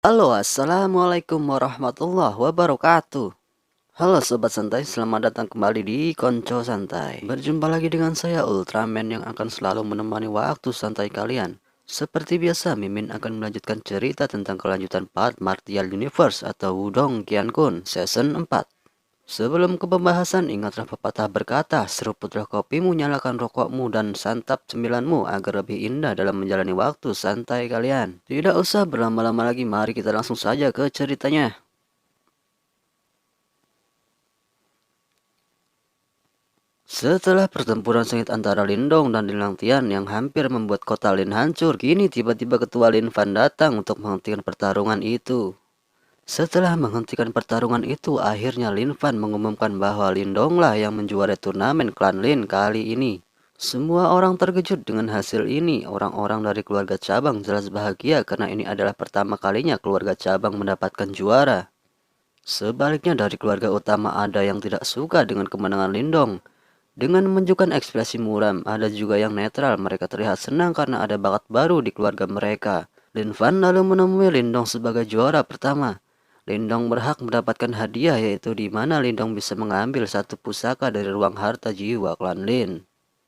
Halo, assalamualaikum warahmatullahi wabarakatuh. Halo sobat santai, selamat datang kembali di Konco Santai. Berjumpa lagi dengan saya Ultraman yang akan selalu menemani waktu santai kalian. Seperti biasa, Mimin akan melanjutkan cerita tentang kelanjutan part Martial Universe atau Wudong Qiankun Season 4. Sebelum ke pembahasan, ingatlah pepatah berkata, seruputlah kopimu, nyalakan rokokmu, dan santap cemilanmu agar lebih indah dalam menjalani waktu santai kalian. Tidak usah berlama-lama lagi, mari kita langsung saja ke ceritanya. Setelah pertempuran sengit antara Lindong dan Lin Langtian yang hampir membuat kota Lin hancur, kini tiba-tiba Ketua Lin Fan datang untuk menghentikan pertarungan itu. Setelah menghentikan pertarungan itu, akhirnya Lin Fan mengumumkan bahwa Lindong lah yang menjuarai turnamen klan Lin kali ini. Semua orang terkejut dengan hasil ini. Orang-orang dari keluarga cabang jelas bahagia karena ini adalah pertama kalinya keluarga cabang mendapatkan juara. Sebaliknya dari keluarga utama ada yang tidak suka dengan kemenangan Lindong. Dengan menunjukkan ekspresi muram, ada juga yang netral. Mereka terlihat senang karena ada bakat baru di keluarga mereka. Lin Fan lalu menemui Lindong sebagai juara pertama. Lindong berhak mendapatkan hadiah, yaitu di mana Lindong bisa mengambil satu pusaka dari ruang harta jiwa klan Lin.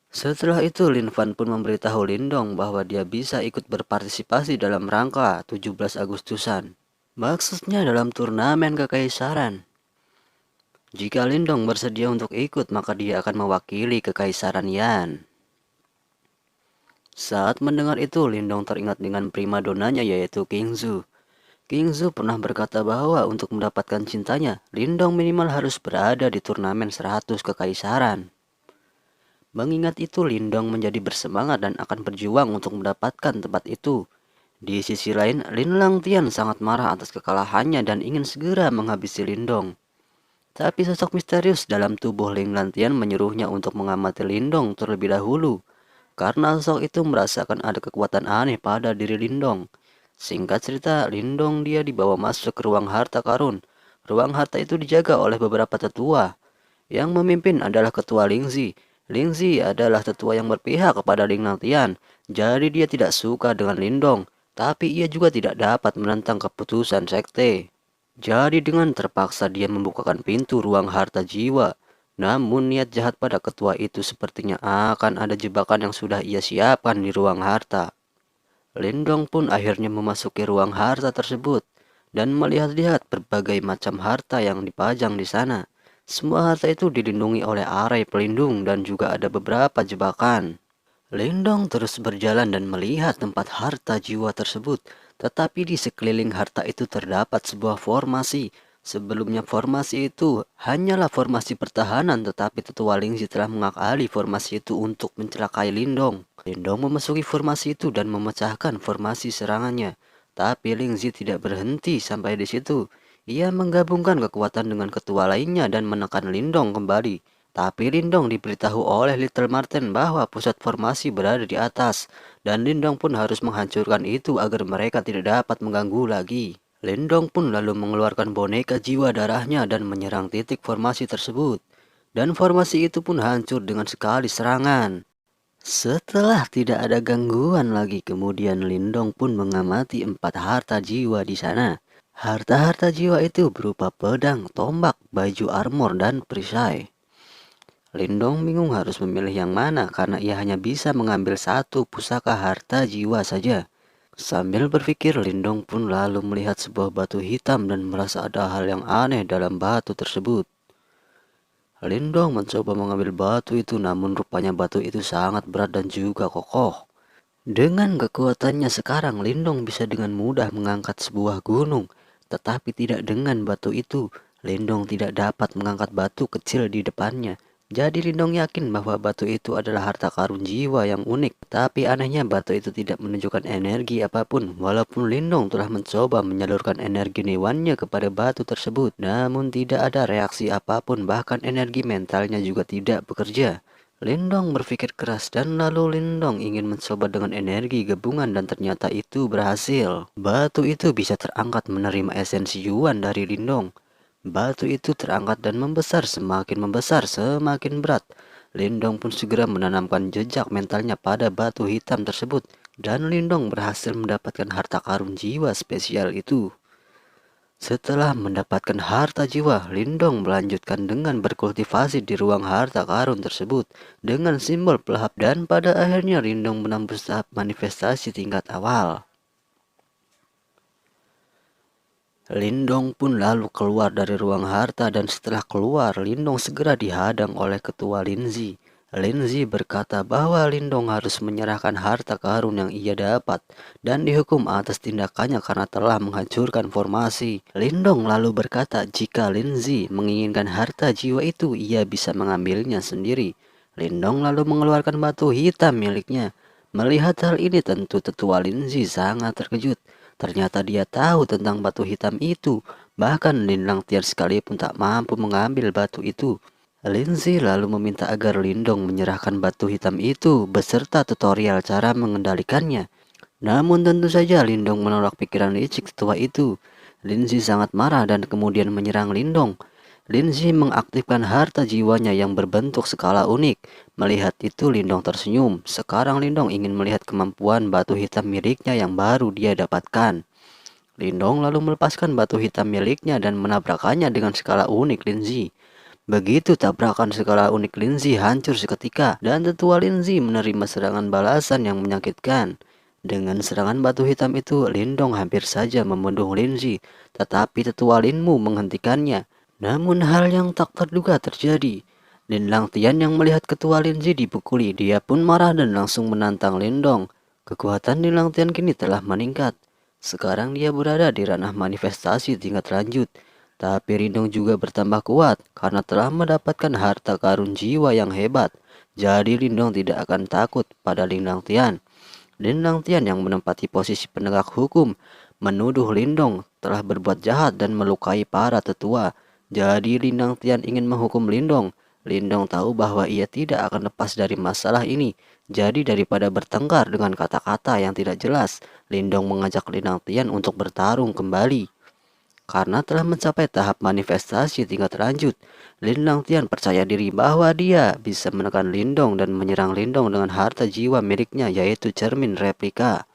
Setelah itu Lin Fan pun memberitahu Lindong bahwa dia bisa ikut berpartisipasi dalam rangka 17 Agustusan. Maksudnya dalam turnamen kekaisaran. Jika Lindong bersedia untuk ikut, maka dia akan mewakili kekaisaran Yan. Saat mendengar itu, Lindong teringat dengan primadonanya yaitu King Zhu. King Zhu pernah berkata bahwa untuk mendapatkan cintanya, Lindong minimal harus berada di turnamen 100 kekaisaran. Mengingat itu, Lindong menjadi bersemangat dan akan berjuang untuk mendapatkan tempat itu. Di sisi lain, Lin Langtian sangat marah atas kekalahannya dan ingin segera menghabisi Lindong. Tapi sosok misterius dalam tubuh Lin Langtian menyuruhnya untuk mengamati Lindong terlebih dahulu. Karena sosok itu merasakan ada kekuatan aneh pada diri Lindong. Singkat cerita, Lindong dia dibawa masuk ke ruang harta karun. Ruang harta itu dijaga oleh beberapa tetua. Yang memimpin adalah ketua Lingzi. Lingzi adalah tetua yang berpihak kepada Ling Langtian. Jadi dia tidak suka dengan Lindong. Tapi ia juga tidak dapat menentang keputusan sekte. Jadi dengan terpaksa dia membukakan pintu ruang harta jiwa. Namun niat jahat pada ketua itu sepertinya akan ada jebakan yang sudah ia siapkan di ruang harta. Lindong pun akhirnya memasuki ruang harta tersebut dan melihat-lihat berbagai macam harta yang dipajang di sana. Semua harta itu dilindungi oleh arai pelindung dan juga ada beberapa jebakan. Lindong terus berjalan dan melihat tempat harta jiwa tersebut, tetapi di sekeliling harta itu terdapat sebuah formasi. Sebelumnya formasi itu hanyalah formasi pertahanan, tetapi tetua Lingzi telah mengakali formasi itu untuk mencelakai Lindong. Lindong memasuki formasi itu dan memecahkan formasi serangannya. Tapi Lingzi tidak berhenti sampai di situ. Ia menggabungkan kekuatan dengan ketua lainnya dan menekan Lindong kembali. Tapi Lindong diberitahu oleh Little Marten bahwa pusat formasi berada di atas, dan Lindong pun harus menghancurkan itu agar mereka tidak dapat mengganggu lagi. Lindong pun lalu mengeluarkan boneka jiwa darahnya dan menyerang titik formasi tersebut. Dan formasi itu pun hancur dengan sekali serangan. Setelah tidak ada gangguan lagi, kemudian Lindong pun mengamati 4 harta jiwa di sana. Harta-harta jiwa itu berupa pedang, tombak, baju armor, dan perisai. Lindong bingung harus memilih yang mana karena ia hanya bisa mengambil satu pusaka harta jiwa saja. Sambil berpikir, Lindong pun lalu melihat sebuah batu hitam dan merasa ada hal yang aneh dalam batu tersebut. Lindong mencoba mengambil batu itu, namun rupanya batu itu sangat berat dan juga kokoh. Dengan kekuatannya sekarang, Lindong bisa dengan mudah mengangkat sebuah gunung. Tetapi tidak dengan batu itu, Lindong tidak dapat mengangkat batu kecil di depannya. Jadi Lindong yakin bahwa batu itu adalah harta karun jiwa yang unik. Tapi anehnya batu itu tidak menunjukkan energi apapun. Walaupun Lindong telah mencoba menyalurkan energi newannya kepada batu tersebut. Namun tidak ada reaksi apapun, bahkan energi mentalnya juga tidak bekerja. Lindong berpikir keras dan lalu Lindong ingin mencoba dengan energi gabungan dan ternyata itu berhasil. Batu itu bisa terangkat menerima esensi Yuan dari Lindong. Batu itu terangkat dan membesar semakin berat. Lindong pun segera menanamkan jejak mentalnya pada batu hitam tersebut. Dan Lindong berhasil mendapatkan harta karun jiwa spesial itu. Setelah mendapatkan harta jiwa, Lindong melanjutkan dengan berkultivasi di ruang harta karun tersebut dengan simbol pelahap dan pada akhirnya Lindong menembus tahap manifestasi tingkat awal. Lindong pun lalu keluar dari ruang harta dan setelah keluar, Lindong segera dihadang oleh ketua Linzi. Linzi berkata bahwa Lindong harus menyerahkan harta karun yang ia dapat dan dihukum atas tindakannya karena telah menghancurkan formasi. Lindong lalu berkata jika Linzi menginginkan harta jiwa itu, ia bisa mengambilnya sendiri. Lindong lalu mengeluarkan batu hitam miliknya. Melihat hal ini tentu tetua Linzi sangat terkejut. Ternyata dia tahu tentang batu hitam itu. Bahkan Lin Langtian sekalipun tak mampu mengambil batu itu. Linzi lalu meminta agar Lindong menyerahkan batu hitam itu beserta tutorial cara mengendalikannya. Namun tentu saja Lindong menolak pikiran licik tetua itu. Linzi sangat marah dan kemudian menyerang Lindong. Linzi mengaktifkan harta jiwanya yang berbentuk skala unik. Melihat itu Lindong tersenyum. Sekarang Lindong ingin melihat kemampuan batu hitam miliknya yang baru dia dapatkan. Lindong lalu melepaskan batu hitam miliknya dan menabrakannya dengan skala unik Linzi. Begitu tabrakan skala unik Linzi hancur seketika dan tetua Linzi menerima serangan balasan yang menyakitkan. Dengan serangan batu hitam itu, Lindong hampir saja membunuh Linzi, tetapi tetua Linmu menghentikannya. Namun hal yang tak terduga terjadi. Lin Langtian yang melihat ketua Linzi dipukuli, dia pun marah dan langsung menantang Lindong. Kekuatan Lin Langtian kini telah meningkat. Sekarang dia berada di ranah manifestasi tingkat lanjut. Tapi Lindong juga bertambah kuat karena telah mendapatkan harta karun jiwa yang hebat. Jadi Lindong tidak akan takut pada Lin Langtian. Lin Langtian yang menempati posisi penegak hukum menuduh Lindong telah berbuat jahat dan melukai para tetua. Jadi Lin Langtian ingin menghukum Lindong. Lindong tahu bahwa ia tidak akan lepas dari masalah ini. Jadi daripada bertengkar dengan kata-kata yang tidak jelas, Lindong mengajak Lin Langtian untuk bertarung kembali. Karena telah mencapai tahap manifestasi tingkat lanjut, Lin Langtian percaya diri bahwa dia bisa menekan Lindong dan menyerang Lindong dengan harta jiwa miliknya yaitu cermin replika.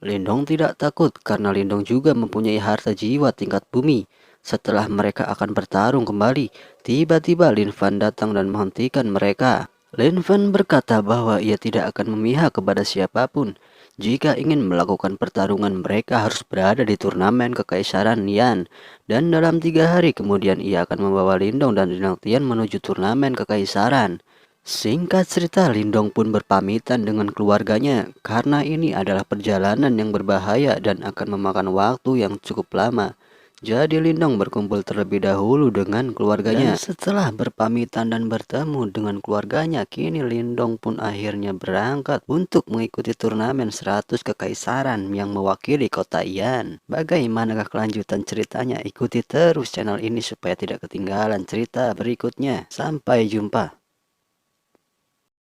Lindong tidak takut karena Lindong juga mempunyai harta jiwa tingkat bumi. Setelah mereka akan bertarung kembali, tiba-tiba Lin Fan datang dan menghentikan mereka. Lin Fan berkata bahwa ia tidak akan memihak kepada siapapun. Jika ingin melakukan pertarungan, mereka harus berada di turnamen Kekaisaran Yan. Dan dalam 3 hari kemudian ia akan membawa Lindong dan Lin Langtian menuju turnamen Kekaisaran. Singkat cerita, Lindong pun berpamitan dengan keluarganya karena ini adalah perjalanan yang berbahaya dan akan memakan waktu yang cukup lama. Jadi Lindong berkumpul terlebih dahulu dengan keluarganya. Dan setelah berpamitan dan bertemu dengan keluarganya, kini Lindong pun akhirnya berangkat untuk mengikuti turnamen 100 kekaisaran yang mewakili kota Yan. Bagaimanakah kelanjutan ceritanya? Ikuti terus channel ini supaya tidak ketinggalan cerita berikutnya. Sampai jumpa.